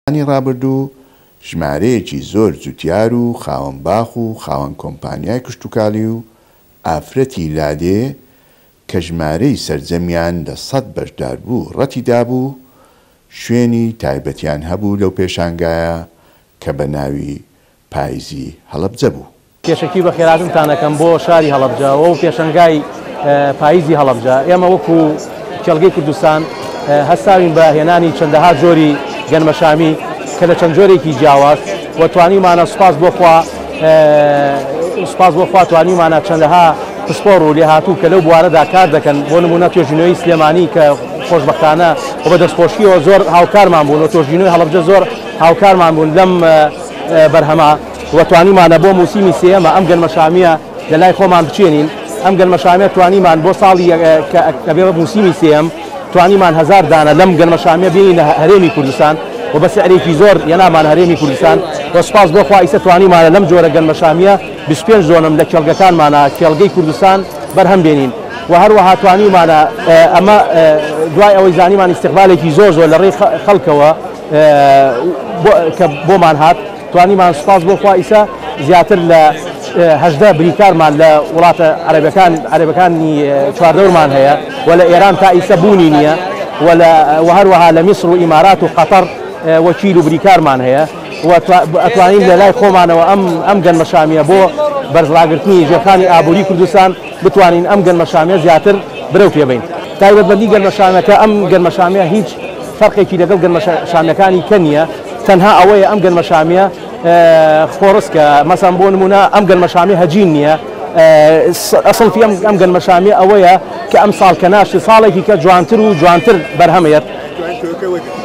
ئانی ڕابردوو ژمارەیەکی زۆر جوتیار و خاوەن باخ و خاوەن کۆمپانیای کشتوکاڵی و ئافرەتی لادێ کە ژمارەی سەرجەمیان لە 100 بەشدار بوو ڕەتیدا بوو شوێنی تایبەتیان هەبوو لەو پێشانگایە کە بە ناوی پاییزی هەڵەبجە بوو. پێشەکی بە خێراتتان دەکەم بۆ شاری هەڵەبجە و پێشەنگای پاییزی هەڵەبجە. ئێمە وەکو کێڵگەی کوردستان هەستاوین بە هێنانی چەندەها جۆری گەنمەشامی کە لە چەند جۆرێکی جیاواز و توانیمانە سوپاس بۆ خوا توانیمانە چەندەها پسپۆڕ و لێهاتوو کە لەو بوارەدا کار دەکەن بۆ نمونە توێژینەوەی سلێمانی کە خۆشبەختانە و بە دەستپۆشیەوە زۆر هاوکارمان بوون و توێژینەوەی هەڵەبجە زۆر هاوکارمان بوون لەم بەرهەما و توانیمانە بۆ موسیمی سێەمە ئەم گەنمەشامیە لە لای خۆمان بچێنین. ئەم گەنمەشامیە توانیمان بۆ ساڵی کە بێ موسیمی سێەم توانیمان 1000 دانە لەم گەنمەشامیە بینین لە هەرێمی کوردستان و بە سعرێکی زۆر یەنامان هەرێمی کوردستان و سپاس بۆ خوا ئیسە توانیمانە لەم جۆرە گەنمەشامیە 25 زۆنم لە کێڵگەکانمانە کێڵگەی کوردستان بەرهەم بێنین و هەروەها توانیمانە ئەمە دوای ئەوەی زانیمان استیقبالێکی زۆر لە ڕێی خەڵکەوە کە بۆمان هات توانیمان سپاس بۆ خوا ئیسە زیاتر لە 18 بریکارمان لە وڵاتە عەرەبەکانی چواردەورمان هەیە و لە ئێران تا ئیسە بوونی نییە و هەروەها لە میسر و ئیمارات و قەتەر وەکیل و بریکارمان هەیە و ئەتوانین لە لای خۆمانەوە ئەم گەنمەشامیە بۆ بەرزڕاگرتنی ژێرخانی ئابووری کوردستان بتوانین ئەم گەنمەشامیە زیاتر برەو پێبین. تایبەتمەندی گەنمەشامەکە ئەم گەنمەشامیە هیچ فەرقێکی لەگەڵ گەنمەشامیەکانی کە نییە تەنها ئەوەیە ئەم گەنمەشامیە خۆڕسکە مەسەڵەن بۆ نمونە ئەم گەنمەشامی هەجین نییە. ئەسڵفی ئەم گەنمەشامیە ئەوەیە کە ئەم ساڵ کە ناشی ساڵێکی کە جوانتر و جوانتر بەرهەمێت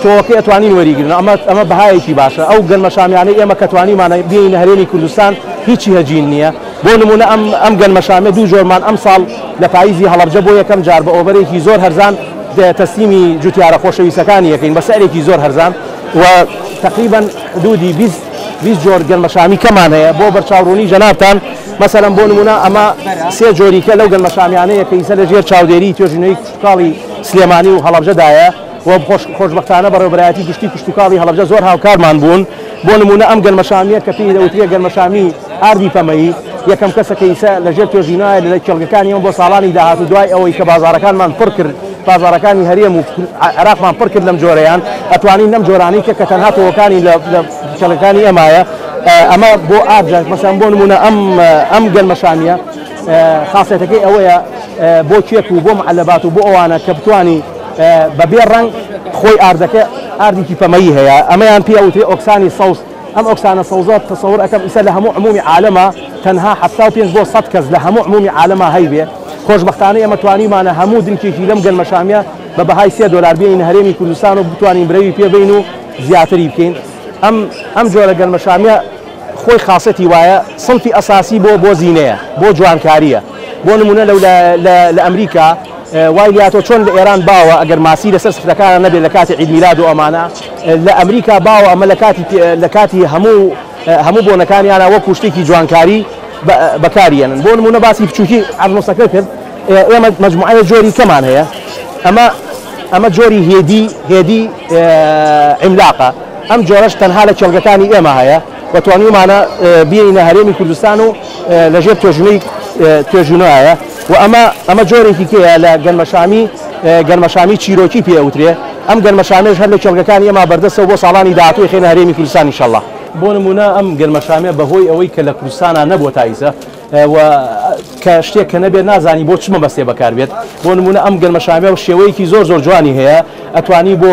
تۆکە ئەتوانین وەریگرن ئەمە بەهایەکی باشە. ئەو گەنمەشامیانەی ئێمە کە توانیمانە بینە هەرێمی کوردستان هیچی هەجین نییە. بۆ نمونە ئەم گەنمەشامیە دوو جۆرمان ئەم ساڵ لە پاییزی هەڵەبجە بۆ یەکەم جار بە ئۆڤەرێکی زۆر هەرزان تەسلیمی جوتیارە خۆشەویستەکانی یەکەین بە سعرێکی زۆر هەرزان و تقریبا حدودی 20 جۆر گەنمەشامی کەمان هەیە بۆ بەرچاوڕوونی جەنابتان. مەسەڵەن بۆ نمونە ئەمە 3 جۆریکە لەو گەنمەشامیانەیە کە ئیسە لەژێر چاودێری توێژینەوەی کشتوکاڵی سلێمانی و هەڵەبجەدایە و خۆشبەختانە بەڕێوەبەرایەتی گشتی کشتوکاڵی هەڵەبجە زۆر هاوکارمان بوون. بۆ نمونە ئەم گەنمەشامیە کە پێی دەوترێ گەنمەشامی ئاردی پەمەیی یەکەم کەسەکە ئیسە لەژێر توێژینەوە لە کێڵگەکانی ئەم بۆ ساڵانی داهاتوو دوای ئەوەی کە بازارەکانمان پڕ کرد بازارەکانی هەرێم و عێراقمان پڕ کرد لەم جۆرەیان ئەتوانین لەم جۆرانەی کە تەنها تۆوەکانی لە کێڵگەکانی ئێمایە ئەمە بۆ ئاجات مەسەڵەن بۆ نمونە ئەم گەنمەشامیە خاصێتەکەی ئەوەیە بۆ کێک و بۆ معلەبات و بۆ ئەوانە کە بتوانی بەبێ ڕەنگ خۆی ئاردەکە ئاردێکی پەمەیی هەیە ئەمەیان پێ ئەوترێ ئۆکسانی سەوز. ئەم ئۆکسانە سەوزات تەسەوور ئەەکەم ئیسە لە هەموو عمومی عالەمە تەنها 75 بۆ 100 کەس لە هەموو عمومی عالەمە هەیبێ. خۆشبەختانەی ئەمە توانیمانە هەموو دنکێکی لەم گەنمەشامیە بە بەهای $3 بێنین هەرێمی کوردستان و بتوانین برەوی پێبین و زیاتری بکەین. ئەم جۆرە گەنمەشامیە خۆی خاصەتی وایە سڵفی ئەساسی بۆ زینەیە بۆ جوانکاریە. بۆ نمونە لە ئەمریکا وای لاتۆ چۆن لە ئێران باوە ئەگەر ماسی لەسەر سفرەکانە نەبێت لە کاتی عید میلاد و ئەمانە لە ئەمریکا باوە ئەمە لە کاتی هەموو بۆنەکانیانە وەکو شتێکی جوانکاری بەکارێنن. بۆ نمونە باسی بچووکی عەرنۆسەکە کرد ئێمە مەجموعەیە جۆری کەمان هەیە ئەمە جۆری هێدی عیملاقە. ئەم جۆرەش تەنها لە کێڵگەکانی ئێمە هەیە و توانیمانە بینە هەرێمی کوردستان و لەژێر توێژینەوەیە و ئەمە جۆرێکی کێیە لە گەنمەشامی چیرۆکی پێوترێ. ئەم گەنمەشامێش هەر لە کێڵگەکانی ئێمە بەردەستەوە بۆ ساڵانی داهاتووی خێنە هەرێمی کوردستان ئینشەڵڵا. بۆ نمونە ئەم گەنمەشامێ بەهۆی ئەوەی کە لە کوردستانە نەبووە تایسە و کە شتێک کە نەبێت نازانی بۆ چمە بەستێ بەکاربێت. بۆ نمونە ئەم گەنمەشامێ و شێوەیەکی زۆر جوانی هەیە ئەتوانی بۆ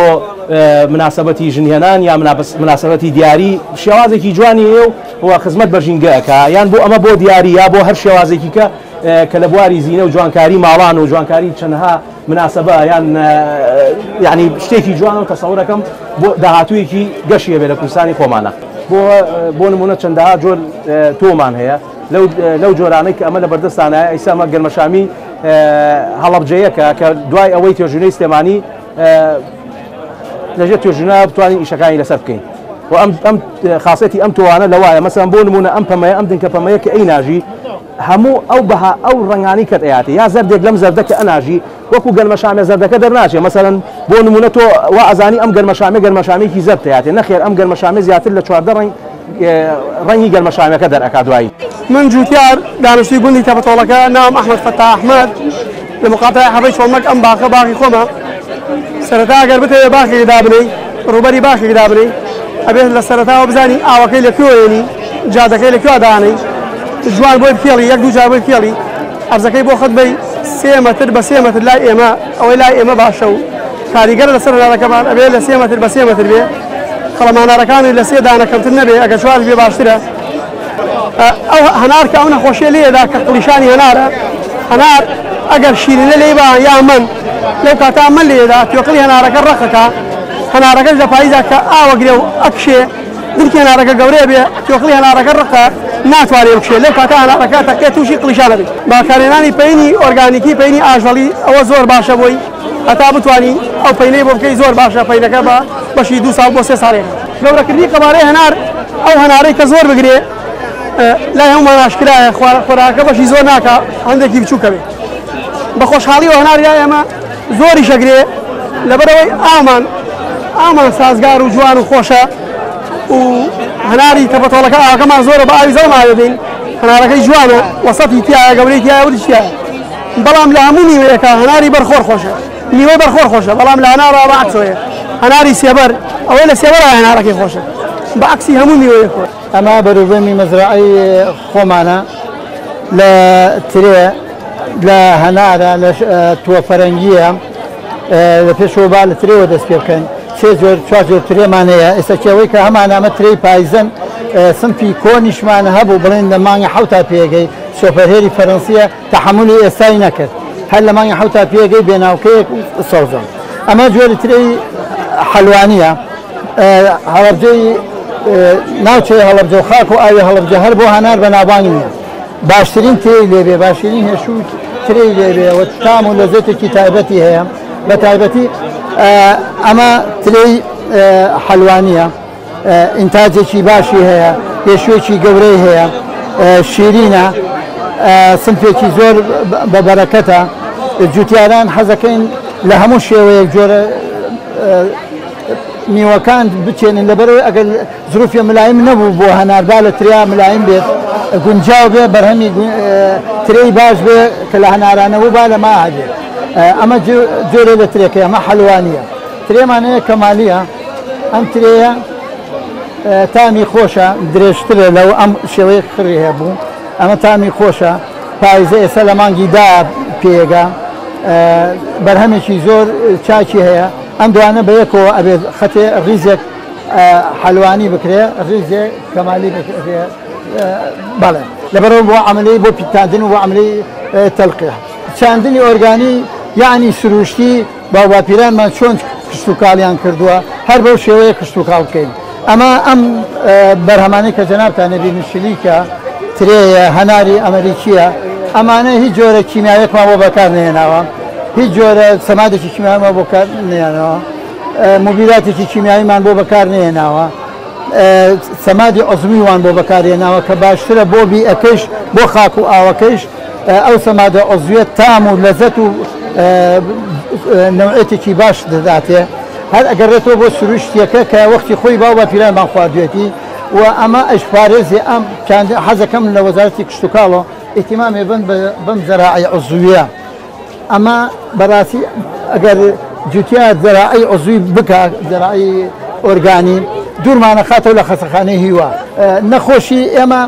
مناسبەتی ژنهێنان یا مناسبەتی دیاری شێوازێکی جوانی هەیە و خزمەت بەژینگەکە یان بۆ ئەمە بۆ دیاری یا بۆ هەر شێوازێکی کە لە بواری زینە و جوانکاری ماڵان و جوانکاری چەندەها مناسبە یان یعنی شتێکی جوان و تەسەوورەکەم بۆ داهاتوویەکی گەشیە بێ لە کوردستانی خۆمانە. بۆ نمونە چەندەها جۆر تۆمان هەیە لەو جۆرانەی کە ئەمە لە بەردەستانایە ئیسا ئەمە گەنمەشامی هەڵەبجەیەکە کە دوای ئەوەی توێژینەوەی سلێمانی لەژێر توێژینە بتوانین ئیشەکانی لەسەر بکەین و ئەم خاصەتی ئەم تۆوانە لەوایە مەسەڵەن بۆ نمونە ئەم پەمەیە ئەم دنکە پەمەیە کە ئەیناژی هەموو ئەو ڕەنگانی کە ئەیاتی یا زەردێک لەم زەردە کە ئەناژی وەکو گەرمەشامێ زەردەکە دەرناچێت مەسەڵەن بۆ نمونە تۆ وا ئەزانی ئەم گەرمەشامێکی زەردەیەتی نەخێر ئەم گەرمەشامێ زیاتر لە 14 ڕەنگی گەرمەشامەکە دەرئەکات دوایی. من جوتیار دانیشتووی گوندی تەپەتۆڵەکە ناوم ئەحمەد فەتاح ئەحمەد لە مقاطعی حەبەی چۆڵمەک ئەم باخە باخی خۆمە سەرەتا ئەگەر بتەوێت باخێکی دابنەی ڕووبەری باخێکی دابنەی ئەبێت لە سەرەتاوە بزانی ئاوەکەی لەکوێوێنی جادەکەی لەکوێ دانەی جوان بۆی بکێڵی یەک دوو جار بۆی بکێڵی ئەرزەکەی بۆ خەت بەی 3 مەتر بە 3 مەتر لای ئێمە ئەوەی لای ئێمە باشە و کاریگەر لەسەر هەنارەکەمان ئەبێت لە 3 مەتر بە 3 مەتر بێ خەڵەمانارەکانی لە 3 دانە کەمتر نەبێ ئەگەر 4 بێ باشترە. ئەو هەنار کە ئەو نەخۆشیە لێدا کە قلیشانی هەنارە هەنار ئەگەر شیرینە لێبا یا من لەو کاتا من لێدا تۆقلی هەنارەکە ڕەخەکە هەنارەکەش لە پاییزا کە ئاوەگرێ و ئەکشێ دڵکی هەنارەکە گەورەیە بێ تۆقلی هەنارەکە ڕەخە ناتوانێ بکشێ لەو کاتا هەنارەکە تەکێت تووشی قلیشانە بێت. باکارێنانی پەینی ئۆرگانیکی پەینی ئاژەڵی ئەوە زۆر باشە بۆی هەتا بتوانی ئەو پەینەی بۆ بکەی زۆر باشە پەینەکە بە بەشی 2 ساڵ بۆ 3 ساڵێک گەورەکردنی قەبارەی هەنار ئەو هەنارەی کە زۆر بگرێ لای هەمومان ئاشکرایە خۆراکە بەشی زۆر ناکە هەندێکی بچووکە بێت بە خۆشحاڵی و هەناری ئێمە زۆری شەگرێ لەبەرەوەی ئامان سازگار و جوان و خۆشە و هەناری تەپەتۆڵەکە ئاوەکەمان زۆرە بە ئاوی زەڵ ناوێبین هەنارەکەی جوانە وەسەتی تایە گەورەی تایە وری چیایە بەڵام لە هەموو میوەیەکە هەناری بەرخۆر خۆشە میوەی بەرخۆر خۆشە بەڵام لە هەنارەوە بەعکسەوەیە هەناری سێبەر ئەوەی لە سێبەرە هەنارەکەی خۆشە بەعکسی هەموو میوەیە خۆش. ئەمە بەروبەمی مەزرعەی خۆمانە لە ترێ لە هەنارە لە تووە فەرەنگیە لە پێشەوە با لە ترێوە دەست پێ بکەن 4 جۆر ترێمان هەیە ئێستا کێوەی کە هەمان ئەمە ترێی پایزن سنفی کۆنیشمانە هەبوو بڵێن لە مانگە 7 تا پێگەی سۆفەرهێری فەرەنسیە تەحملی ئێستای نەکرد هەر لە مانگە 7 تا پێگەی بێناوکەیەک سەوزن. ئەمە جۆری ترێی حەلوانیە هەڵەبجەی ناوچەی هەڵەبجە و خاک و ئاوی هەڵەبجە هەر بۆ هەنار بە ناوبانگ نییە باشترین تێی لێبێ باشترین هێشوو ترێی لێبێ و تام و لەزەتێکی تایبەتی هەیە بە تایبەتی ئەمە ترێی حەلوانیە ئینتاجێکی باشی هەیە پێشوێکی گەورەی هەیە شیرینە سنفێکی زۆر بە بەرەکەتە جوتیاران حەزەکەین لە هەموو شێوەیەک جۆرە میوەکان بچێنن لەبەرەوەی ئەگەر زروفی ملایم نەبوو بۆ هەناردا لە تریا ملایم بێت گونجاو بێ بەرهەمی ترەی باش بێ کە لە هەنارانەوە با لە ماهەبێت ئەمە جۆرە لە ترێکە ئەمە حەلوانیە. ترێمانەیە کەمالیە ئەم ترەیە تامی خۆشە درێژترە لەو ئەم شێوەیە خڕی هەبوو ئەمە تامی خۆشە پایزە ئێستا لە مانگی دا پێگە بەرهەمێکی زۆر چاکی هەیە ئەم دوانە بە یەکەوە ئەبێت خەتێ ڕیزێک حەلوانی بکرێ ڕیزێک کەمالی بکرێ بەڵێ لەبەرەوە بۆ عەمەلەی بۆ پیتاندن و بۆ عەمەلەی تەلقیح چاندنی ئۆرگانی یعنی سروشتی باوباپیرانمان چۆن کشت و کاڵیان کردووە هەر بەو شێوەیە کشت و کاڵ بکەین. ئەمە ئەم بەرهەمانەی کە جەنابتان نەبینن شلیکە ترێیە هەناری ئەمریکیە ئەمانە هیچ جۆرە کیمیاوێکمان بۆ بەکار نهێناوە هیچ جۆرە سەمادێکی کیمیاویمان بۆ بەکار نهێناوە موبیلاتێکی کیمیاویمان بۆ بەکار نهێناوە سەمادی عوزمیوان بۆ بەکارهێناوە کە باشترە بۆ بیئەکەش بۆ خاک و ئاوەکەش ئەو سەمادە عوزویە تام و لەزەت و نەوعێتێکی باش دەداتێ هەر ئەگەڕێتەوە بۆ سروشتیەکە کە وەختی خۆی باو بە پیرانمان خواردوێتی و ئەمە ئەشپارێزی ئەم حەزەکەم لە وەزارەتی کشت و کاڵەوە ئیتیمامی بن بەم زەراعی عوزویە ئەمە بەڕاستی ئەگەر جوتیار زەراعی عوزوی بکە زەراعی ئۆرگانی دوورمانە خاتەوە لە خەسەخانەی هیوا نەخۆشی ئێمە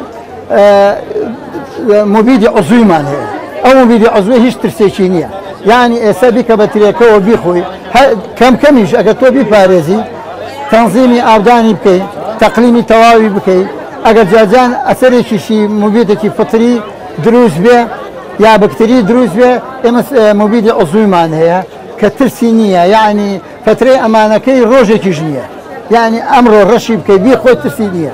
مبیدی عوزویمان هەیە ئەو مبیدی عوزوی هیچ ترسێکی نییە یعنی ئێستا بیکە بە ترێکەوە بیخۆی کەم کەمیش ئەگەر تۆ بیپارێزی تەنزیمی ئاودانی بکەیت تەقلیمی تەواوی بکەیت ئەگەر جاجان ئەسەرێکیشی مبیدێکی فطری دروست بێ یا بەکتری دروست بێ ئێمە مبیدی عوزویمان هەیە کە ترسی نییە یعنی فترەی ئەمانەکەی ڕۆژێکیش نییە یعنی ئەمڕۆ ڕەشی بکەیت بیخۆی ترسی نییە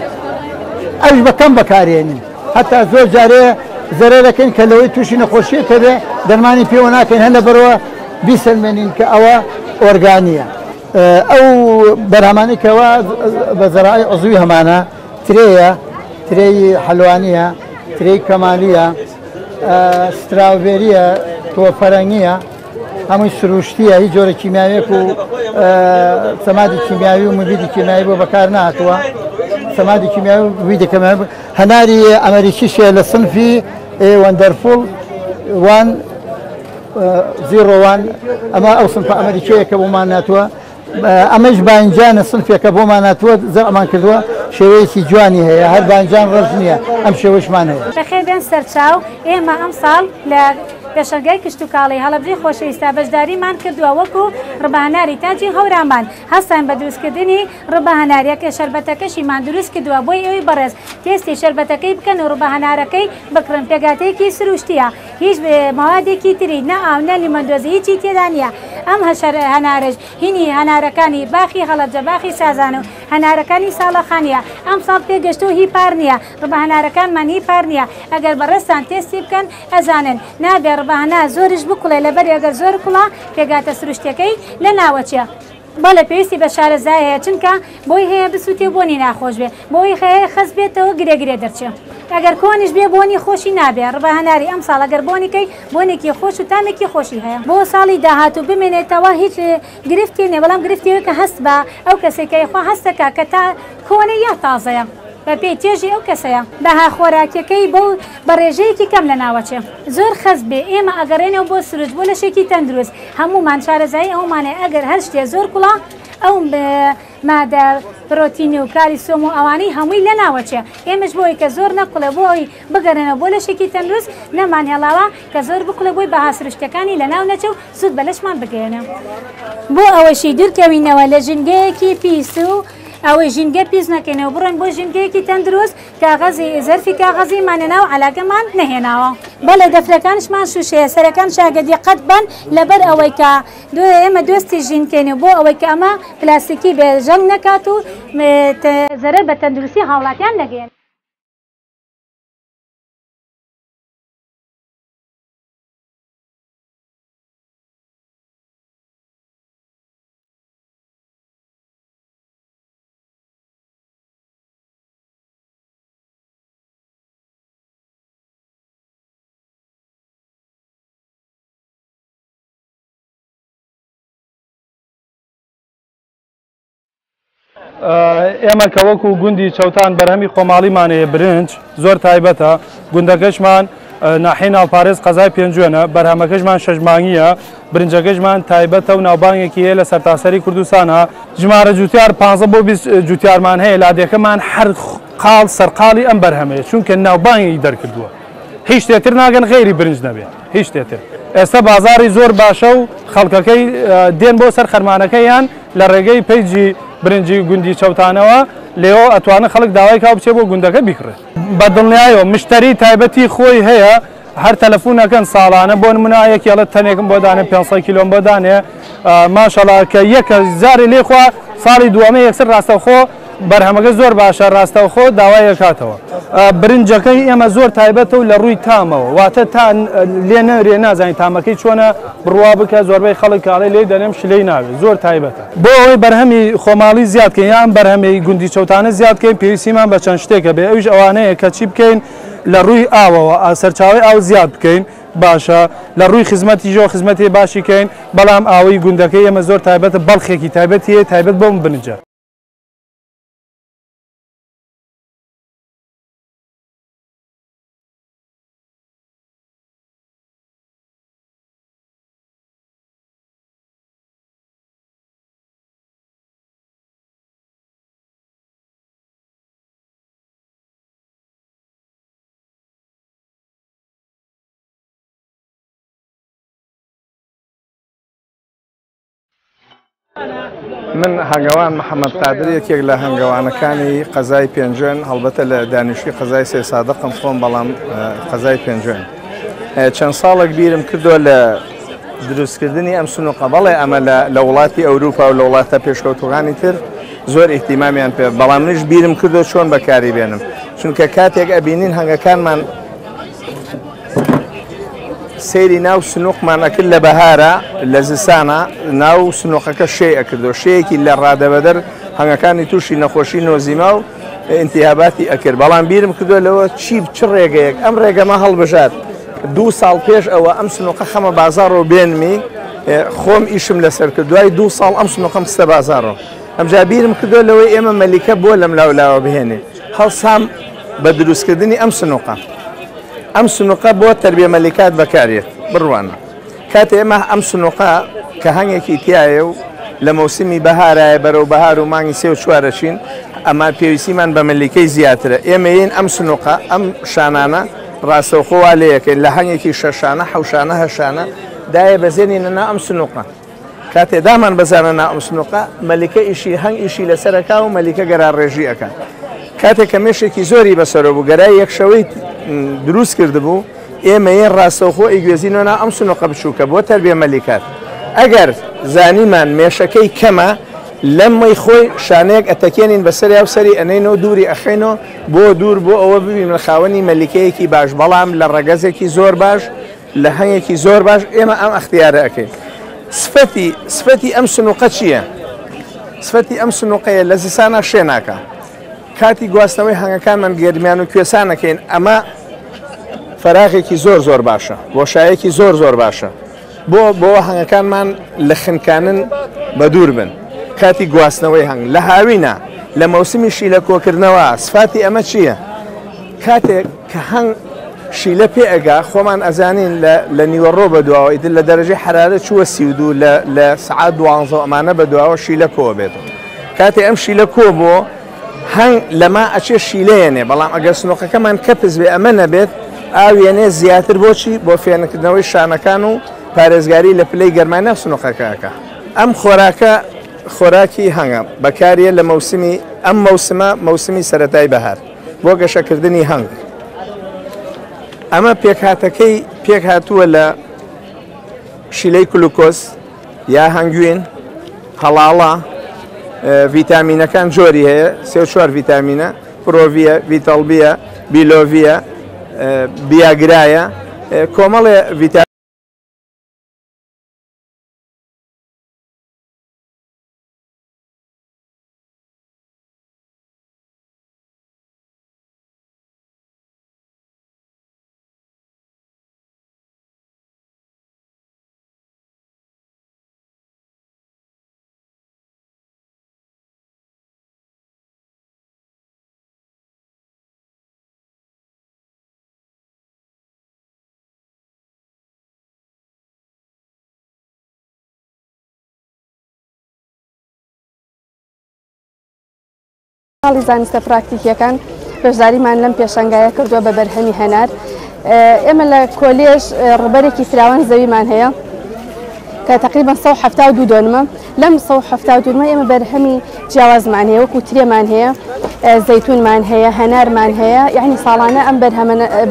ئەوش بەکەم بەکارێنین هەتا زۆر جارەیە زەرەرەکەین کە لەوەی تووشی نەخۆشیەکە بێ دەرمانی پێوە ناکەین هەندە بەرەوە بیسەلمێنین کە ئەوە ئۆرگانیە. ئەو بەرهەمانی کەەوە بە زەراعی عوزوی هەمانە ترێیە ترێی حەلوانیە ترێی کەمالیە ستراوبێریە تۆ فەرەنگیە هەمووی سروشتیە هیچ جۆرە کیمیاویەک و سەمادی کیمیاوی و مبیدی کیمیایی بۆ بەکار نهاتووە سەمادی کیمیاوی و مبیدی کیمیاوی هەناری ئەمریکیشیە لە سنفی وەندەرفوڵ 101 ئەمە ئەو سنفە ئەمریکیەیە کە بۆمان ناتووە ئەمەش بانجانە سنفێکە بۆمان ناتووە زەمان کردووە شێوەیەکی جوانی هەیە هەر بانجان ڕەش نییە ئەم شێوەشمان هەیە بەخێر بێن سەرچاو ئێمە ئەم ساڵ لە پێشەنگای کشت و کاڵی هەڵەبجەی خۆشەویستە بەشداریمان کردووە وەکو ڕبەهەناری تاجی هەورامان هەستان بە دروستکردنی ڕبەهەناریەکە شەربەتەکەشیمان دروست کردووە بۆی ئەوی بەڕێز تێستی شەربەتەکەی بکەن و ڕبەهەنارەکەی بکڕن پێگاتەیەکی سروشتیە هیچ موادێکی تری نە ئاو نە لیمەندۆزی هیچی تێدا نییە ئەم هەنارش هینی هەنارەکانی باخی هەڵەبجە باخی سازان و هەنارەکانی ساڵەخانیە ئەم ساڵ پێگەشتو هی پار نییە ڕبەهەنارەکانمان هی پار نییە ئەگەر بەڕێستان تێستی بکەن ئەزانن نابێ ڕبەهەنا زۆرش بکوڵێ لەبەر ئەگەر زۆر کوڵا پێگاتە سروشتەکەی لە ناوەچێ بەڵێ پێویستی بە شارەزای هەیە چونکە بۆی هەیە بسووتێ بۆنی ناخۆش بێ بۆی هەیە خەز بێتەوە گرێگرێ دەرچێ ئەگەر کۆنیش بێ بۆنی خۆشی نابێ ڕبەهەناری ئەم ساڵ ئەگەر بۆنیکەی بۆنێکی خۆش و تامێکی خۆشی هەیە بۆ ساڵی داهاتوو بمێنێتەوە هیچ گرفتی نێ بەڵام گرفتیەوە کە هەست بە ئەو کەسێکەی خوا هەستەکە کە تا کۆنە یا تازەیە بە پێی تێژی ئەو کەسەیە بەها خۆراکیەکەی بۆ بە ڕێژەیەکی کەم لە ناوەچێ زۆر خەز بێ ئێمە ئەگەڕێنەوە بۆ سروش بۆ لەشێکی تەندروست هەمومان شارەزایی ئەومانێ ئەگەر هەر شتێ زۆر کوڵا ئەو مادە پرۆتینی و کالیسۆم و ئەوانەی هەمووی لە ناوەچێ ئێمەش بۆی کە زۆر نەقڵێ بۆی بگەڕێنە بۆ لەشێکی تەندروست نەمان هێڵاوە کە زۆر بقڵێ بۆی بەها سروشتەکانی لە ناو نەچێ و سوود بە لەشمان بگەێنە بۆ ئەوەشی دوورکەوینەوە لە ژنگەیەکی پیس و ئەوەی ژینگە پیس نەکەینەوە بڕۆین بۆ ژینگەیەکی تەندروست کاغەزی زەرفی کاغەزی مانەناو عەلاقەمان نەهێناوە بەڵێ دەفتەرەکانشمان شوشەیە سەرەکان شاگەدی قەت بن لەبەر ئەوەی کە ئێمە دۆستی ژینکەینەوە بۆ ئەوەی کە ئەمە پلاستیکی بێ ژەنگ نەکات و زەرەر بە تەندروستی هاوڵاتیان نەگەێن ئێمە کە وەکو گوندی چەوتان بەرهەمی خۆماڵیمانەیە برنج زۆر تایبەتە گوندەکەشمان ناحی ناوپارێز قەزای پێنجوێنە بەرهەمەکەشمان شەژمانگیە برنجەکەشمان تایبەتە و ناوبانگێکی هەیە لە سەرتاسەری کوردستانە ژمارە جوتیار 15 بۆ 20 جوتیارمان هەیە لادێکەمان هەر قاڵ سەرقاڵی ئەم بەرهەمەیە چونکە ناوبانگی دەرکردووە هیچ شتێتر ناگەن غێری برنج نەبێت هیچ شتێتر ئێستا بازاری زۆر باشە و خەڵکەکەی دێن بۆ سەر خەرمانەکەیان لە ڕێگەی پەیجی برنجی گوندی چەوتانەوە لێەوە ئەتوانە خەڵک داوای کا بچێ بۆ گوندەکە بیکڕێت بە دڵنیایەوە مشتری تایبەتی خۆی هەیە هەر تەلەفۆنەکەن ساڵانە بۆ نمونایەکی ئەڵە تەنێکم بۆ دانێ 500 کیلۆم بۆ دانێ ماشەڵا کە یەکە زاری لێخوا ساڵی دووەمە یەکسەر ڕاستەوخۆ بەرهەمەکە زۆر باشە ڕاستەوخۆ داوای دەکاتەوە برنجەکەی ئێمە زۆر تایبەتە و لە ڕووی تامەوە واتە تا لێ نەرێ نازانین تامەکەی چۆنە بڕوا بکە زۆربەی خەڵک کاڵی لێ دەنێم شلەی ناوێت زۆر تایبەتە بۆ ئەوەی بەرهەمی خۆماڵی زیادکەین یان بەرهەمی گوندی چەوتانە زیادکەین پێویستیمان بە چەند شتێکە بێ ئەویش ئەوانەیە کە چی بکەین لە ڕووی ئاوەوە سەرچاوی ئاو زیاد بکەین باشە لە ڕووی خزمەتی ژۆ خزمەتی باشی کەین بەڵام ئاوەی گوندەکەی ئێمە زۆر تایبەتە بەڵخێکی تایبەتیە تایبەت بۆم بنجە من هەنگەوان محەممەد قادر یەکێک لە هەنگەوانەکانی قەزای پێنجوێن هەڵبەتە لە دانیشتوی قەزای سێ سادەقم خۆم بەڵام قەزای پێنجوێن چەند ساڵێک بیرم کردووە لە دروستکردنی ئەم سنووقە بەڵێ ئەمە لە وڵاتی ئەوروپا و لە وڵاتە پێشکەوتوەکانی تر زۆر ئیحتیمامیان پێ بەڵام منیش بیرم کردو چۆن بەکاری بێنم چونکە کاتێک ئەبینین هەنگەکانمان سەیری ناو سنووقمان ئەکرد لە بەهارە لە زستانە ناو سنووقەکە شێ ئەکردو شەیەکی لە ڕادەبەدەر هەنگەکانی تووشی نەخۆشی نۆزیما و ئینتیهاباتی ئەکرد بەڵام بیرم کردو لەوە چ ڕێگەیەک ئەم ڕێگەمە هەڵبژات 2 ساڵ پێش ئەوە ئەم سنووقە خەمە بازاڕەوە بێنمی خۆم ئیشم لەسەر کرد دوای 2 ساڵ ئەم سنووقەم ستە بازارەوە ئەمجا بیرم کردو لەوەی ئێمە مەلیکە بۆ لەم لاولاوە بهێنێ هەڵسام بە دروستکردنی ئەم سنووقە ئەم سنووقە بۆ تەربیە مەلیکات بەکارێت بڕوانە کاتێ ئێمە ئەم سنووقە کە هەنگێکی تایە و لە مەوسمی بەهارایە بەرەو بەهار و مانگی 3 و 4 ئەمە پێویستیمان بە مەلیکەی زیاترە ئێمە یین ئەم سنووقە ئەم شانانە ڕاستەوخۆوا لەیەکەین لە هەنگێکی 6 حوشانە هەشانە دایە بەزێنینە نا ئەم سنووقە کاتێ دامان بەزانە نا ئەم سنووقە مەلیکە ئیشی هەنگ ئیشی لەسەرەکە و مەلیکە گەرا ڕێژی ئەکە کاتێک کە مێشێکی زۆری بەسەرە بوو گەرای یەکشەوەی دروست کردبوو ئێمە یەن ڕاستەوخۆ ئیگوێزینەوە نا ئەم سنووقە بچووکە بۆ تەربیە مەلیکات ئەگەر زانیمان مێشەکەی کەمە لەمەی خۆی شانەیەک ئەتەکێنین بەسەری ئەو سەری ئەنەینەوە دووری ئەخێنەوە بۆ دوور بۆ ئەوە ببین لە خاوەنی مەلیکەیەکی باش بەڵام لە ڕەگەزێکی زۆر باش لە هەنگێکی زۆر باش ئێمە ئەم ئەختیارە ئەەکەین سفەتی ئەم سنووقە چییە؟ سفەتی ئەم سنووقەیە لە زستانە شوێناکە کاتی گواستنەوەی هەنگەکانمان گەرمیان و کوێسانەکەین ئەمە فەراغێکی زۆر باشە بۆشایەکی زۆر باشە بۆ هەنگەکانمان لە خنکانن بە دوور بن کاتی گواستنەوەی هەنگ لە هاوینە لە مەوسمی شیلە کۆکردنەوە سفاتی ئەمە چییە؟ کاتێک کە هەنگ شیلە پێ ئەگا خۆمان ئەزانین لە نیوەڕۆ بە دواوە ئیتر لە دەرەجەی حرارە چووە 32 لە سعات 12 ئەمانە بە دواوە شیلە کۆ بێتەوە کاتێ ئەم شیلە کۆ بۆ هەنگ لەما ئەچێ شیلەیەنێ بەڵام ئەگەر سنووقەکەمان کەپز بێ ئەمە نەبێت ئاوێنێ زیاتر بۆچی بۆ فێنکردنەوەی شانەکان و پارێزگاری لە پلەی گەرمانە سنووقەکەکە ئەم خۆراکی هەنگە بەکارە لە مەوسمی ئەم مەوسمی سەرەتای بەهار بۆ گەشەکردنی هەنگ ئەمە پێکهاتەکەی پێک هاتووە لە شیلەی کلوکۆز یا هەنگوێن هەڵاڵە ڤیتامینەکان جۆری هەیە 3-4 ڤیتامینە پرۆڤە ڤیتەڵبیە بیلۆڤە بیاگرایە کۆمەڵێ ڤیتامین ساڵی زانستە پراکتیکیەکان بەشداریمان لەم پێشنگایە کردووە بە بەرهەمی هەنار ئێمە لە کۆلێژ ڕوبەرێکی فراوان زەویمان هەیە کە تقریبا 172 دۆنمە لەم 172 ئێمە بەرهەمی جیاوازمان هەیە وەکو ترێمان هەیە زەیتونمان هەیە هەنارمان هەیە یعنی ساڵانە ئەم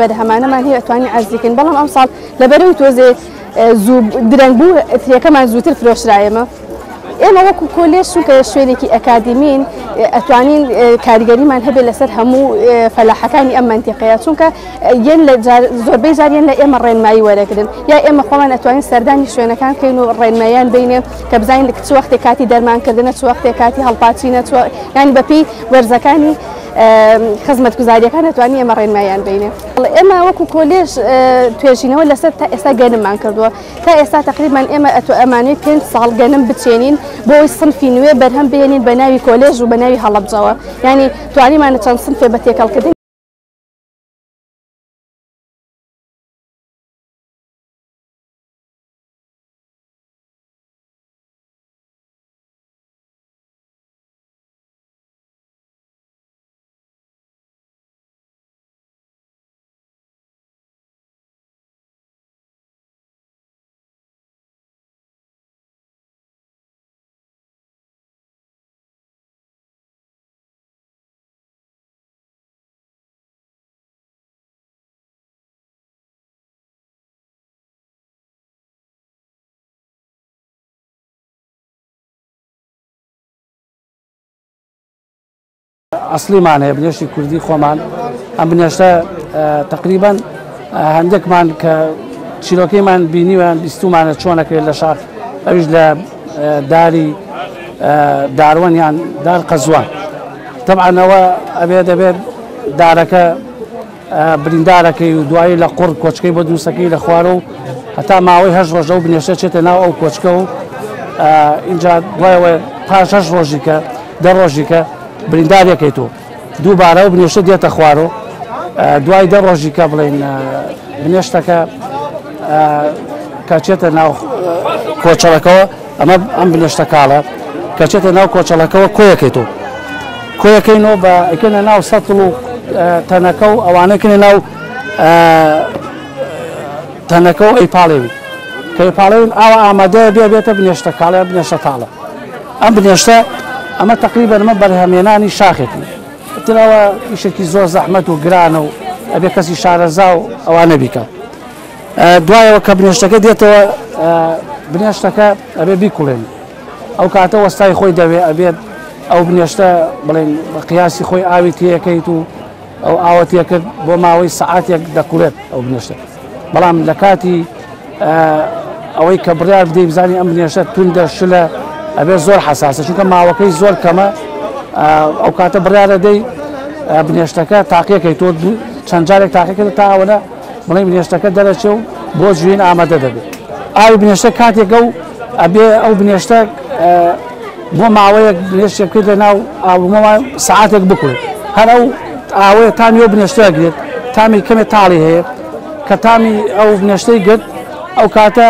بەرهەمانەمان هەیە ئەتوانین عەرزیکەین بەڵام ئەم ساڵ لەبەرەوەی تۆزێ درەنگ بوو ترێکەمان زووتر فرۆشرایەمە ئێمە وەکو کۆلێژ چونکە شوێنێکی ئەکادیمین ئەتوانین کاریگەریمان هەبێت لەسەر هەموو فەلاحەکانی ئەم منتیقەیە چونکە یەن زۆربەی جاریان لە ئێمە ڕێنمایی وەرەگرن یا ئێمە خۆمان ئەتوانین سەردانی شوێنەکان بکەین و ڕێنماییان بینێ کە بزانین چ وەختێک کاتی دەرمانکردنە چ وەختێک کاتی هەڵپاچینە ینی بەپی وەرزەکانی خزمەت گوزاریەکان ئەتوانین ئێمە ڕێنماییان بینێ ئێمە وەکو کۆلێژ توێژینەوە لەسەر تا ئێستا گەنممان کردووە تا ئێستا تقریبان ئێمە ئەمانەی 5 ساڵ گەنم بچێنین بۆی سنفی نوێ بەرهەم بێنین بە ناوی کۆلێژ و بە ناوی هەڵەبجەوە ینی توانیمانە چەند سنفێ بە تێکەڵکردن ئەسلیمان هەیە بنێشتی کوردی خۆمان ئەم بنێشتە تقریبان هەندێکمان کە چیرۆکەیمان بینیوان بیستومانە چۆنەکرێت لە شار ئەویش لە داری داروەنیان دار قەزوان تەبعەنەوە ئەبێ دەبێت دارەکە بریندارەکەی و دوایی لە قوڕ کۆچکەی بۆ دروستەکەی لە خوارە و هەتا ماوەی 8 ڕۆژە و بنێشتە چێتە ناو ئەو کۆچکە و اینجا دوایەوە پاش 8 ڕۆژی کە 10 ڕۆژی کە بریندارێکیت و دووبارە و بنێشتە دێتە خوارەوە دوای 10 ڕۆژی کە بڵێن بنێشتەکە کاچێتە ناو کۆچەڵەکەەوە ئەمە ئەم بنێشتە کاڵە کەچێتە ناو کۆچەڵەکەەوە کۆیەکەیت و کۆیەکەینەوە بە ئەکەنە ناو سەتڵ و تەنەکە و ئەوانەکەنە ناو تەنەکە و ئەیپاڵێوی کە ئەیپاڵێون ئاوا ئامادەیە بێتە بنێشتە کاڵە بنێشتە تاڵە ئەم بنێشتە ئەمە تقریبا ئەمە بەرهەمێنانی شاخێتی ترەوە ئیشێکی زۆر زەحمەت و گرانە و ئەبێ کەسی شارەزا و ئەوانە بیکە دوایەوە کە بنێشتەکە دێتەوە بنێشتەکە ئەبێ بیکوڵێن ئەو کاتە وەستای خۆی دەوێت ئەبێت ئەو بنێشتە بڵێن بە قیاسی خۆی ئاوی تێەکەیت و ئەو ئاوەتیەکرد بۆ ماوەی سەعاتێک دەکوڵێت ئەو بنێشتە بەڵام لە کاتی ئەوەی کە بڕیار بدەی بزانانی ئەم بنێشتە توندە شلە ئەبێت زۆر حساسە چونکە ماوەکەی زۆر کەمە ئەو کاتە بڕیارە دەی بنێشتەکە تاقیەکەی تۆ چەند جارێک تاقیەکە تا ئەوەنە بڵێ بنێشتەکە دەرەچێ و بۆ جوین ئامادە دەبێت ئاوی بنێشتە کاتێکە و ئەبێ ئەو بنێشتە بۆ ماوەیەک بنێشتێک کرد لە ناو ئاومەوە سەعاتێک بکوێت هەر ئەو ئاوەیە تامی ئەو بنێشتە گرێت تامی کەمێک تاڵی هەیە کە تامی ئەو بنێشتەی گرت ئەو کاتە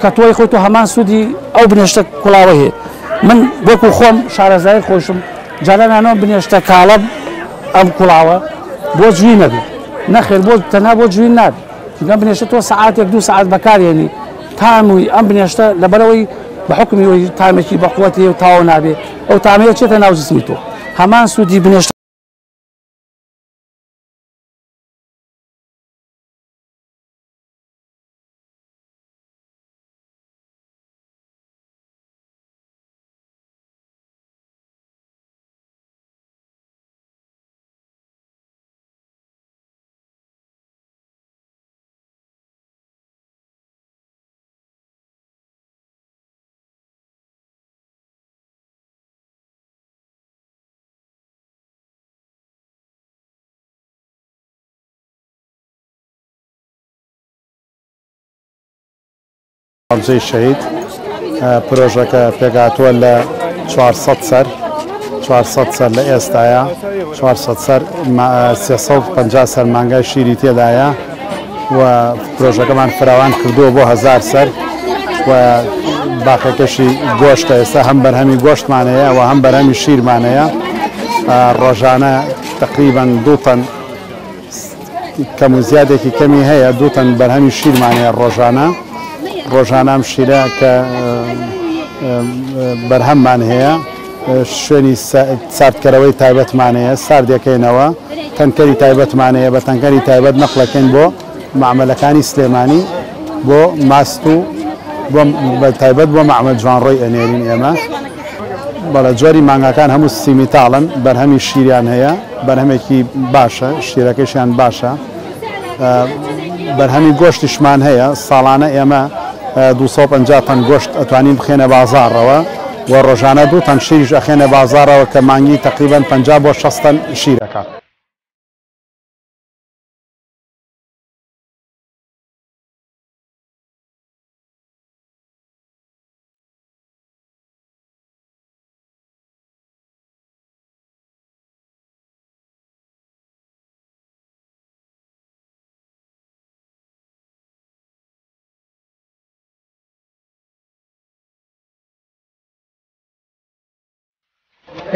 کە تۆی خۆی تۆ هەمان سوودی ئەو بنێشتە کوڵاوە هەیە من وەکو خۆم شارەزایی خۆشم جارانانەوە بنێشتە کاڵە ئەم کوڵاوە بۆ جوین نەبێت نەخێر بۆ تەنها بۆ جوین نابێت چونکە بنێشتە تۆ سەعاتێک 2 سەعات بەکارهێنی تامووی ئەم بنێشتە لەبەرەوەی بە حکمی ئەوی تامێکی بەقوەتی و تاوە نابێت ئەو تامەیە چێتە ناو جسمی تۆ هەمان سوودی بنێشتە جێی شەهید پرۆژەکە پێگاتووە لە 400 سەر 400 سەر لە ئێستاە 400 سەر 350 سەر مانگای شیری تێدایە و پرۆژەکەمان فراوان کردووە بۆ 1000 سەر و باقەکەشی گۆشتە ئێستا هەم بەرهەمی گۆشتمانەیە و هەم بەرهەمی شیرمانەیە ڕۆژانە تقریبا 2 تەن کەم و زیادێکی کەمی هەیە 2 تەن بەرهەمی شیرمانەیە ڕۆژانەم شیرە کە بەرهەممان هەیە شوێنی ساردکەرەوەی تایبەتمانەیە ساردەکەینەوە تەنکەری تایبەتمانەیە بە تەنکەری تایبەت نەقلەکەین بۆ معمەلەکانی سلێمانی بۆ ماست و بە تایبەت بۆ معمەل جوانڕۆی ئەنێرین ئێمە بەڵە جۆری مانگاکان هەموو سیمیتاڵن بەرهەمی شیریان هەیە بەرهەمێکی باشە شیرەکەشیان باشە بەرهەمی گۆشتیشمان هەیە ساڵانە ئێمە 250 تەن گۆشت ئەتوانین بخێنە بازاڕەوە و ڕۆژانە 2 تەن شیریش ئەخێنە بازاڕەوە کە مانگی تقریبا 50 بۆ 60 تەن شیرەکە.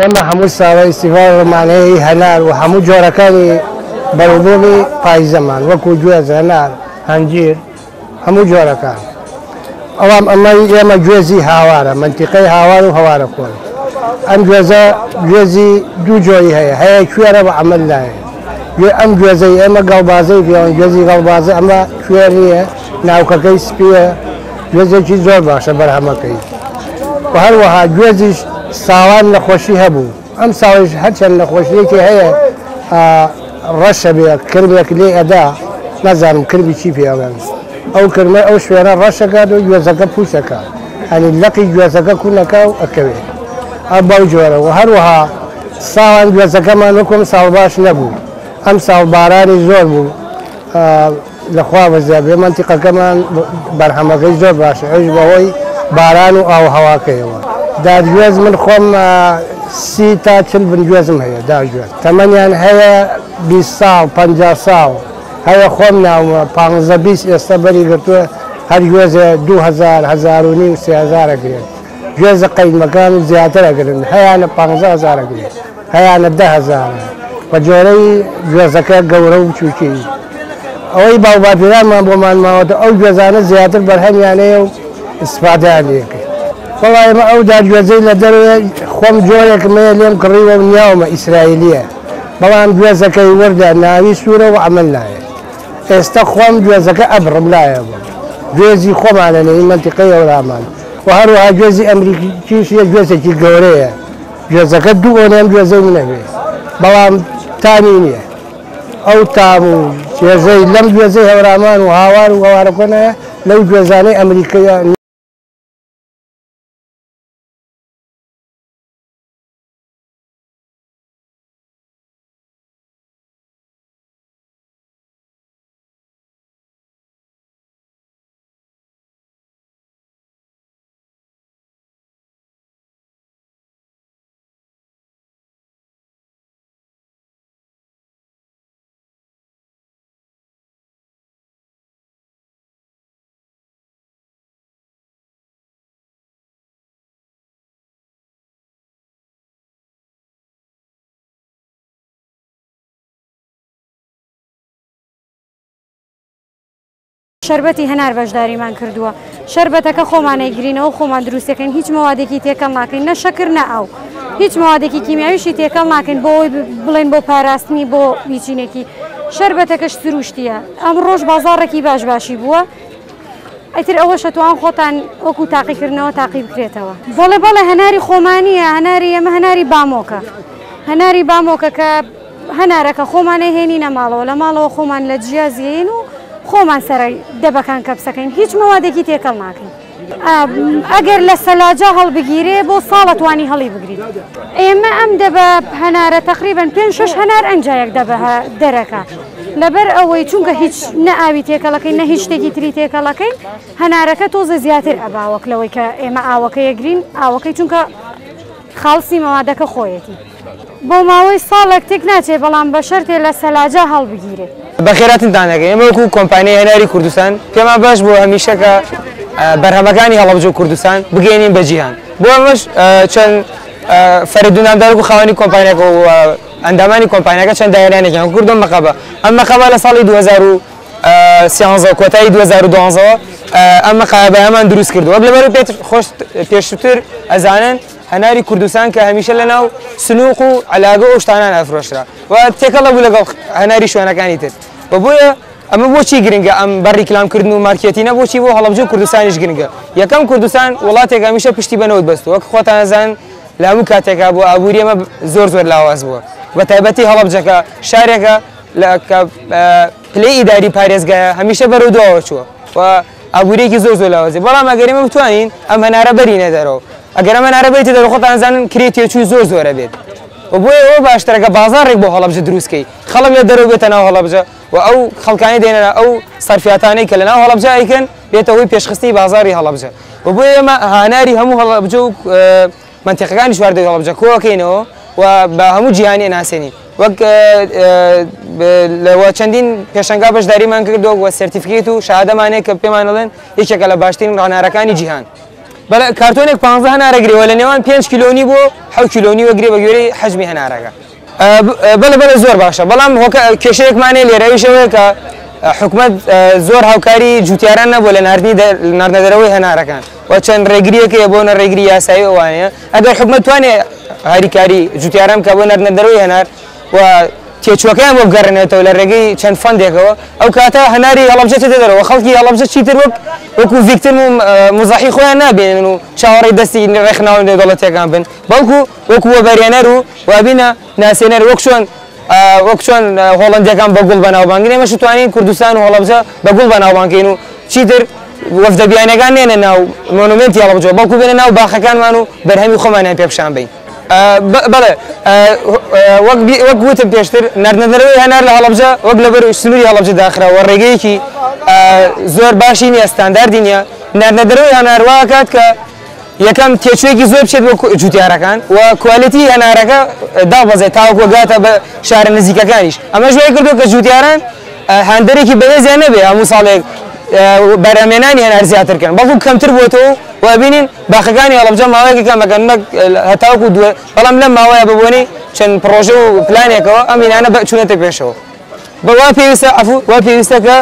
ئێمە هەموو ساڵە ئیسیفادە ڕمانەیەی هەنار و هەموو جۆرەکانی بەروبوومی پاییزەمان وەکو گوێز هەنار هەنجیر هەموو جۆرەکان ئەوام ئەمەی ئێمە گوێزی هاوارە منتیقەی هاوار و هەوارە کۆن ئەم گوێزە گوێزی دوو جۆری هەیە کوێرە بە عەمەل نایە ئەم گوێزەی ئێمە گەڵبازەی پێوەن گوێزی گەڵبازە ئەمە کوێریە ناوکەکەی سپیە گوێزێکی زۆر باشە بەرهەمەکەی و هەروەها گوێزیش ساوان نەخۆشی هەبوو ئەم ساڵیش هەرچەند نەخۆشیەکی هەیە ڕەشە بێ کرمێک لێ ئەدا نەزانم کرمی چی پێڵێن ئەو کرمە ئەو شوێنە ڕەشەکات و گوێزەکە پووسەکە هەنی لەقی گوێزەکە کوونەکە و ئەکەوێت ئەم باو جۆرە و هەروەها ساوان گوێزەکەمان وەکۆم ساڵ باش نەبوو ئەم ساڵ بارانی زۆر بوو لەخوا بەزیاد بێ منتیقەکەمان بەرهەمەکەی زۆر باشە ئەوش بەهۆی باران و ئاوهەواکەیەوە داگوێز من خۆم 30 تا 40 بنگوێزم هەیە داگوێز تەمەنیان هەیە 20 ساڵ 50 ساڵ هەیە خۆم ناومە 15-20 ئێستا بەری گرتووە هەر گوێزە 2000 1500 3000 ئەگرێت گوێزە قەیمەکان زیاتر ئەگرن هەیانە 15000 ئەگرێت هەیانە 10000 بە جۆرەی گوێزەکە گەورە و بچووکی ئەوەی باوباتیرانمان بۆمان ماوەتە ئەو گوێزانە زیاتر بەرهەمیانەیە و ئیسپادەیان لێکرد وەڵای ئێمە ئەو داگوێزەی لە دەروێ خۆم جۆرێکمەیە لێم کڕیوە و نیاومە ئیسرائیلیە بەڵام گوێزەکەی وەردە ناوی سوورە و عەمەل نایە ئێستا خۆم گوێزەکە ئەبڕم لایە بوو گوێزی خۆمانە لە منتیقەی ئەورامان و هەروەها گوێزی ئەمریکیش یە گوێزێکی گەورەیە گوێزەکە دوو ئۆنێم گوێزەی منەبێ بەڵام تانی نییە ئەو تام و گوێزەی لەم گوێزەی هەورامان و هاوار و هەوارەکۆنەیە لەو گوێزانەی ئەمریکایە شربەتی هەنار بەشداریمان کردووە شربەتەکە خۆمانەی گرینەوە خۆمان دروستەکەین هیچ مەوادێکی تێکەڵ ناکەین نە شەکر نە ئەو هیچ مەوادێکی کیمیاویشی تێکەڵ ناکەین بۆ ئەوی بڵێن بۆ پاراستنی بۆ بیچینێکی شربەتەکەش سروشتیە ئەم ڕۆژ بازاڕێکی باشی بووە ئەیتر ئەوەشە توان خۆتان وەکو تاقیکردنەوە تاقی بکرێتەوە بەڵێ هەناری خۆمانیە هەناری ئێمە هەناری بامۆکە هەناری بامۆکە کە هەنارەکە خۆمانەی هێنینە ماڵەوە لە ماڵەوە خۆمان لە جیازیین و خۆمان سەرای دەبەکان کە بسەکەین هیچ مەوادێکی تێکەڵ ناکەین ئەگەر لە سەلاجە هەڵبگیرێ بۆ ساڵە توانی هەڵی بگریت ئێمە ئەم دەبە هەنارە تقریباً 5-6 هەنار ئەنجایەک دەبە دەرەکە لەبەر ئەوەی چونکە هیچ نە ئاوی تێکەڵەکەین نە هیچ شتێکی تری تێکەڵەکەین هەنارەکە تۆزە زیاتر ئەباوەک لەوەی کە ئێمە ئاوەکەی گرین ئاوەکەی چونکە خاڵسی مەوادەکە خۆیەتی بۆ ماوەی ساڵێک تێک ناچێت بەڵام بە شەرتێ لە سەلاجە هەڵبگیرێت بەخێراتتان دەکەین ئێمە وەکو کۆمپانیای هەناری کوردستان پێمان باش بۆ هەمیشەکە بەرهەمەکانی هەڵەبجە و کوردستان بگەینین بە جیهان بۆ ئەمەش چەند فەرەدونامدار و خاوەنی کۆمپانیاکە و ئەندامانی کۆمپانیاکە چەند داهێنانێکیان کردم مەقەبە ئەم مەقەبە لە ساڵی 2013 کۆتایی 2012 ئەم مەقابەیەمان دروست کردووە لەبەر خۆش پێشتر ئەزانن هەناری کوردستان کە هەمیشە لەناو سنووق و عەلاقە و شتانان ئەفرۆشرا و تێکەڵە بوو لەگەڵ هەناری شوێنەکانی تر بۆیە ئەمە بۆچی گرنگە ئەم بەڕیکلامکردن و مارکێتینە بۆچی بۆ هەڵەبجە و کوردستانیش گرنگە یەکەم کوردستان وڵاتێک هەمیشە پشتی بەنەوت بەستووە کە خۆتان ئەزانن لە هەموو کاتێکا بۆ ئابووری ئەمە زۆر لاواز بووە بە تایبەتی هەڵەبجەکە شارێکە لە پلەی ئیداری پارێزگایە هەمیشە بەرەو دووەوە چووە و ئابووریەکی زۆر لاوازی بەڵام ئەگەر ئێمە بتوانین ئەم هەنارە بەرینە دەرەوە ئەگەر ئەمە هەنارە بێتە دەرەوە خۆتان زانن کرێتێکی زۆرە بێت و بۆیە ئەوە باشترەکە بازاڕێک بۆ هەڵەبجە دروستکەی خەڵک لە دەرەوە بێتە ناو هەڵەبجە و ئەو خەڵکانی دێنە ئەو سەرفیاتانەی کە لە ناو هەڵەبجە ئەیکەن بێتە هۆی پێشخستی بازاری هەڵەبجە و بۆیە ئێمە هەناری هەموو هەڵەبجە و منتیقەکانی شواردەی هەڵەبجە کۆکەینەوە و بە هەموو جیهانی ناسێنین وەک لەوە چەندین پێشەنگا بەشداریمان کردو و سەرتیفیکێت و شەهادەمانەیە کە پێمان دەڵێن یەکێکە لە باشترین هەنارەکانی جیهان کارتۆنێک 15 هەنارەگرێەوە لە نێوان 5 کیلۆنی بۆ 7 کیلۆنی وەگرێ بە گوێرەی حەجمی هەنارەکە بەڵێ زۆر باشە بەڵام کێشەیەکمانێ لێرەویشەوەیە کە حکومەت زۆر هاوکاری جوتیاران نەبووە لە ناردنەدەرەوەی هەنارەکان و چەند ڕێگریەکەیە بۆ ڕێگری یاسایی ئەوانەیە ئەگەر حکومەت توانێت هاریکاری جوتیاران کە بۆ ناردنەدەرەوەی هەنار و تێچووەکەیان بۆ بگەڕێنێتەوە لە ڕێگەی چەند فەندێکەوە ئەو کاتە هەناری هەڵەبجە دەرەوە خەڵکی هەڵەبجە چیتر وەکو ڤیکتیم و مزاحی خۆیان نابێنن و چاوەڕێی دەستی ڕێکخراون دەوڵەتیەکان بن بەڵکو وەکو وەبەرێنەر و وابینە ناسێنەر وەک چۆن هۆڵەندیەکان بەگوڵ بەناوبانگن ئێمەش توانین کوردستان و هەڵەبجە بەگوڵ بەناوبانگەین و چیتر وەفدەبیانەکان نێنە ناو مۆنومنتی هەڵەبجە بەڵکو بێنە ناو باخەکانمان و بەرهەمی خۆمانیان پێپشان بین بەڵێ وەک گوتم پێشتر نەردنەرەوەی هەنار لە هەڵەبجە وەک لەبەر سنووری هەڵەبجە داخراوە ڕێگەیەکی زۆر باشی نییە ستانداردی نییە نەردنەرەوەی هەناروا کات کە یەکەم تێچوویەکی زۆر بچێت بۆ جوتیارەکان و کوالیتی هەنارەکە دابەزێت تاوەکو گاتە بە شارە نزیکەکانیش ئەمە ژوای کردو کە جوتیاران هەندێکی بەهێزیان نەبێ هەموو ساڵێک بەرهەمێنانی هەنار زیاترکەن بەڵکو کەمتر بۆتەوە و بینین باخەکانی هەڵەبجە ماوەیەکی کەمەکەن هەتاوەکو دووە بەڵام لەم ماوەیە ببوونی چەند پرۆژە و پلانێکەوە ئەم بینانە چوونەتە پێشەوە بەوا پێویستە وا پێویستە کە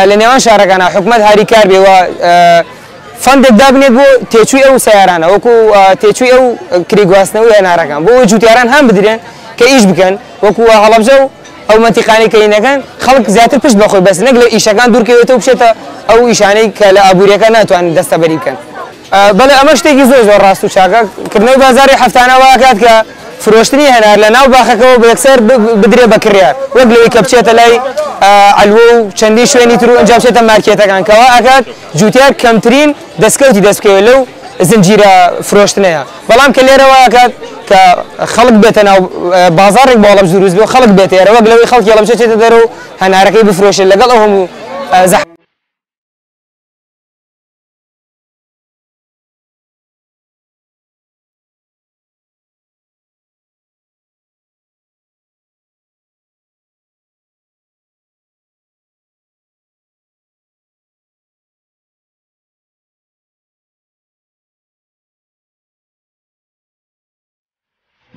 لە نێوان شارەکانە حکوومەت هاریکار بێ و فەندێک دابنێت بۆ تێچووی ئەو سیارانە وەکو تێچووی ئەو کریگواستنەوەی هەنارەکان بۆ جوتیاران هەم بدرێن کە ئیش بکەن وەکو هەڵەبجە و ئەو منتیقانی کەینەکان خەڵک زیاتر پشت بەخۆی بەس نەک لە ئیشەکان دوورکەوێتەوە بچێتە ئەو ئیشانەی کە لە ئابوووریەکە ناتوانن دەستەبەری بکەن بەڵێ ئەمە شتێکی زۆر زۆر ڕاست و چاکە کردنەوەی بازاری هەفتانە واکات کە فرۆشتنی هەنار لە ناو باخەکەەوە بە یەکسەر بدرێ بە کڕیار وەک لەوەی کە بچێتە لای ئەلوە و چەندی شوێنی تر و ئەنجام بچێتە مارکێتەکان کەوا ئاکات جوتیار کەمترین دەستکەوتی دەستکەوێت لەو زنجیرە فرۆشتنەیە بەڵام کە لێرەوە ئاکات کە خەڵک بێتە ناو بازارێک بۆ هەڵەبجە دروست بێ و خەڵک بێتە ئێرە وەک لەوەی خەڵکی هەڵەبجە چێتە دەرەوە هەنارەکەی بفرۆشێت لەگەڵ ئەو هەموو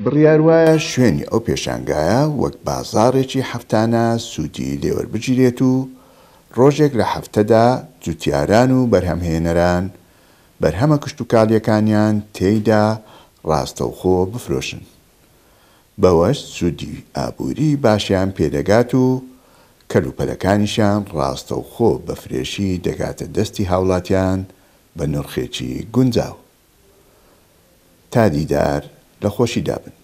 بڕیار وایە شوێنی ئەو پێشانگایە وەک بازارێکی هەفتانە سوودی لێوەربگیرێت و ڕۆژێک لە هەفتەدا جوتیاران و بەرهەمهێنەران بەرهەمە کشتتوکاڵیەکانیان تێیدا ڕاستەوخۆ بفرۆشن بەوەش سوودی ئابووری باشیان پێدەگات و کەلوپەلەکانیشان ڕاستەوخۆ بە فرێشی دەگاتە دەستی هاوڵاتیان بە نرخێکی گونجاو تا دیدار لە خۆشی دابن.